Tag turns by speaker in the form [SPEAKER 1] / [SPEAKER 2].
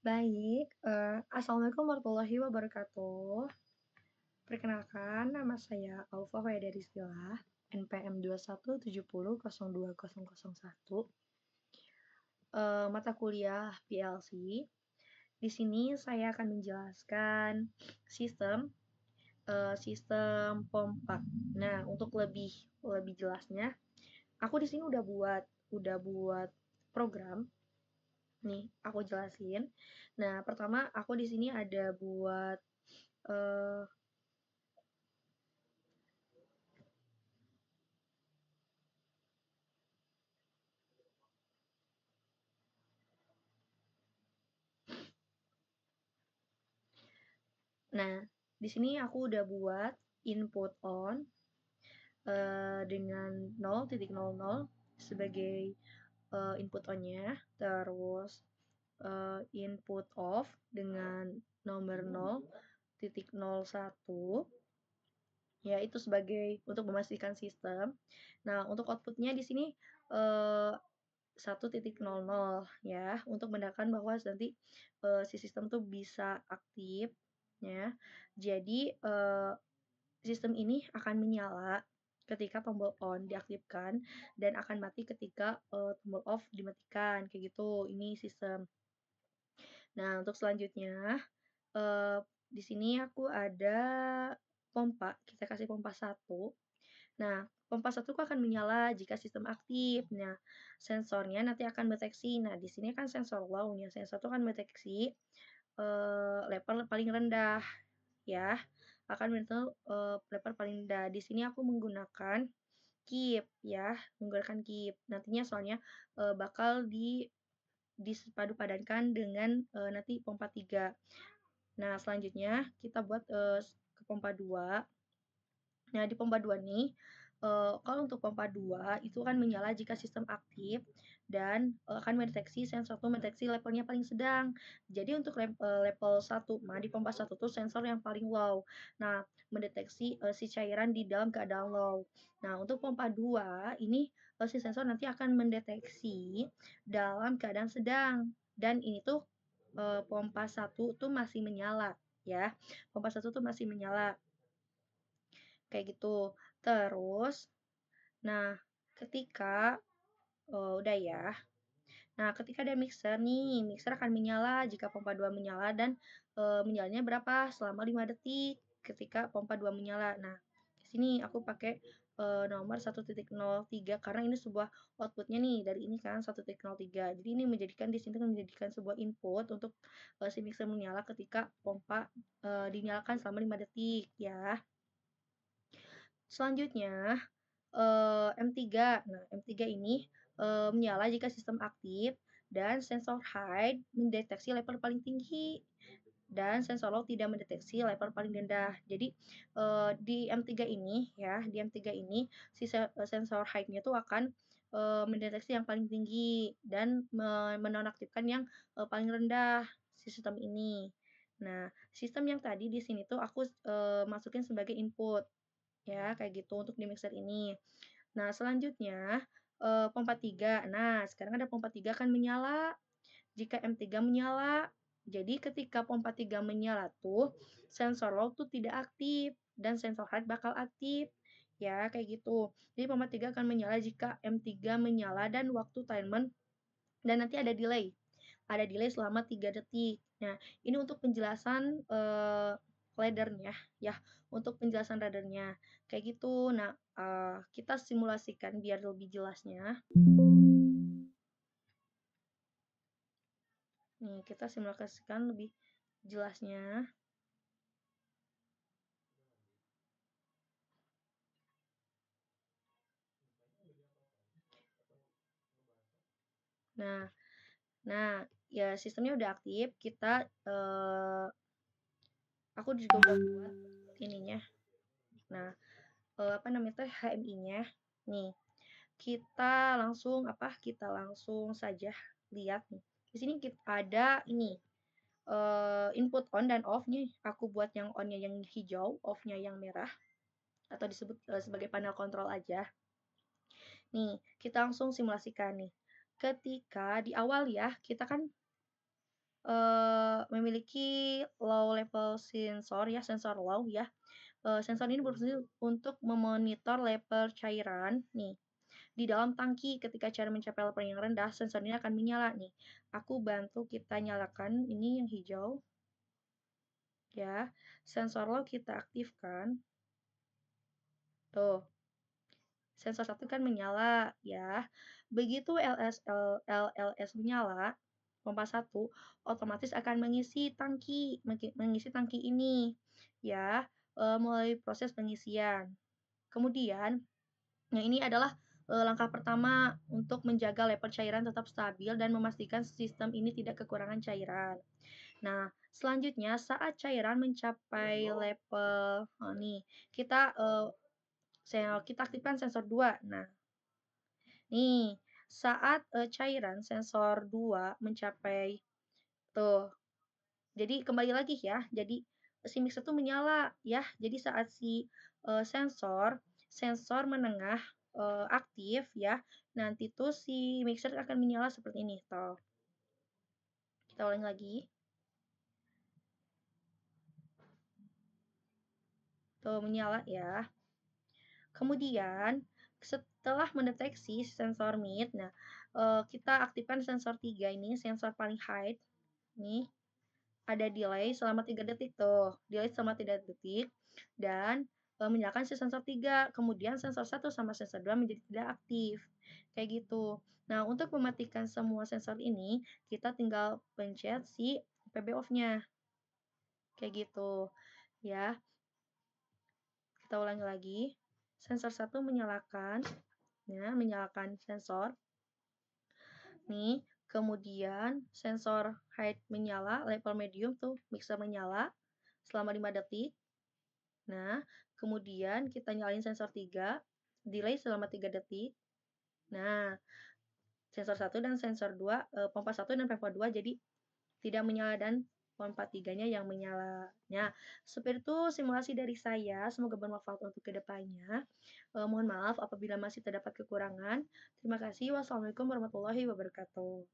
[SPEAKER 1] Baik, assalamualaikum warahmatullahi wabarakatuh. Perkenalkan, nama saya Aufa Rizkyla, NPM 2170020001, mata kuliah PLC. Di sini saya akan menjelaskan sistem pompa. Nah, untuk lebih lebih jelasnya, aku di sini udah buat program. Nih, aku jelasin. Nah, pertama aku di sini ada buat eh, Nah, di sini aku udah buat input on dengan 0.00 sebagai input on-nya, terus input off dengan nomor 0.01, ya itu sebagai untuk memastikan sistem. Nah, untuk outputnya di sini eh, 1.00 ya, untuk menandakan bahwa nanti si sistem tuh bisa aktif ya. Jadi sistem ini akan menyala ketika tombol on diaktifkan dan akan mati ketika tombol off dimatikan, kayak gitu. Ini sistem. Nah, untuk selanjutnya di sini aku ada pompa. Kita kasih pompa 1. Nah, pompa 1 akan menyala jika sistem aktif. Nah, sensornya nanti akan mendeteksi. Nah, di sini kan sensor low-nya. Sensor itu akan mendeteksi level paling rendah ya. Akan mendeteksi level paling rendah. Di sini aku menggunakan keep ya, menggunakan keep. Nantinya soalnya bakal disepadu padankan dengan nanti pompa 3. Nah, selanjutnya kita buat ke pompa 2. Nah, di pompa 2 nih, kalau untuk pompa 2 itu akan menyala jika sistem aktif dan akan mendeteksi sensor itu mendeteksi levelnya paling sedang. Jadi untuk level 1 mah di pompa 1 tuh sensor yang paling low. Nah, mendeteksi si cairan di dalam keadaan low. Nah, untuk pompa 2 ini si sensor nanti akan mendeteksi dalam keadaan sedang. Dan ini tuh pompa 1 tuh masih menyala ya. Pompa 1 tuh masih menyala. Kayak gitu. Terus, nah ketika udah ya. Nah, ketika ada mixer nih, mixer akan menyala jika pompa 2 menyala dan menyalanya berapa? Selama 5 detik ketika pompa 2 menyala. Nah, di sini aku pakai nomor 1.03 karena ini sebuah outputnya nih dari ini kan 1.03. Jadi ini menjadikan di sini menjadikan sebuah input untuk si mixer menyala ketika pompa dinyalakan selama 5 detik ya. Selanjutnya M3. Nah, M3 ini menyala jika sistem aktif dan sensor high mendeteksi level paling tinggi dan sensor low tidak mendeteksi level paling rendah. Jadi di M3 ini ya, di M3 ini si sensor high-nya itu akan mendeteksi yang paling tinggi dan menonaktifkan yang paling rendah sistem ini. Nah, sistem yang tadi di sini tuh aku masukin sebagai input ya, kayak gitu untuk di mixer ini. Nah, selanjutnya pompa 3. Nah, sekarang ada pompa 3 akan menyala jika M3 menyala. Jadi ketika pompa 3 menyala tuh sensor low tuh tidak aktif dan sensor high bakal aktif. Ya, kayak gitu. Jadi pompa 3 akan menyala jika M3 menyala dan waktu timer dan nanti ada delay. Ada delay selama 3 detik. Nah, ini untuk penjelasan laddernya ya, untuk penjelasan laddernya kayak gitu. Nah, kita simulasikan biar lebih jelasnya. Nih, kita simulasikan lebih jelasnya. Nah, ya sistemnya udah aktif. Aku juga udah buat ininya. Nah, apa namanya tuh HMI-nya. Nih, kita langsung saja lihat nih. Di sini kita ada ini input on dan off nih. Aku buat yang on-nya yang hijau, off-nya yang merah atau disebut sebagai panel kontrol aja. Nih, kita langsung simulasikan nih. Ketika di awal ya, kita kan memiliki low level sensor ya, sensor low ya. Sensor ini berfungsi untuk memonitor level cairan nih di dalam tangki. Ketika cairan mencapai level yang rendah, sensor ini akan menyala nih. Aku bantu kita nyalakan ini yang hijau ya. Sensor low kita aktifkan. Tuh, sensor 1 kan menyala ya. Begitu LLS menyala, pompa 1 otomatis akan mengisi tangki ini ya, melalui proses pengisian. Kemudian yang ini adalah langkah pertama untuk menjaga level cairan tetap stabil dan memastikan sistem ini tidak kekurangan cairan. Nah, selanjutnya saat cairan mencapai level nih, kita kita aktifkan sensor 2. Nah, nih saat cairan sensor 2 mencapai tuh. Jadi kembali lagi ya. Jadi si mixer tuh menyala ya. Jadi saat si sensor menengah aktif ya, nanti tuh si mixer akan menyala seperti ini. Tuh. Kita ulangi lagi. Tuh menyala ya. Kemudian setelah mendeteksi sensor mid, nah kita aktifkan sensor 3 ini, sensor paling high. Nih, ada delay selama 3 detik tuh. Delay selama 3 detik dan menyalakan si sensor 3. Kemudian sensor 1 sama sensor 2 menjadi tidak aktif. Kayak gitu. Nah, untuk mematikan semua sensor ini, kita tinggal pencet si PB off-nya. Kayak gitu. Ya, kita ulangi lagi. Sensor 1 menyalakan, ya, menyalakan sensor. Nih, kemudian sensor height menyala, level medium tuh mixer menyala selama 5 detik. Nah, kemudian kita nyalain sensor 3, delay selama 3 detik. Nah, sensor 1 dan sensor 2, pompa 1 dan pompa 2 jadi tidak menyala dan pompa 3-nya yang menyala. Nah, seperti itu simulasi dari saya, semoga bermanfaat untuk kedepannya. Mohon maaf apabila masih terdapat kekurangan. Terima kasih. Wassalamualaikum warahmatullahi wabarakatuh.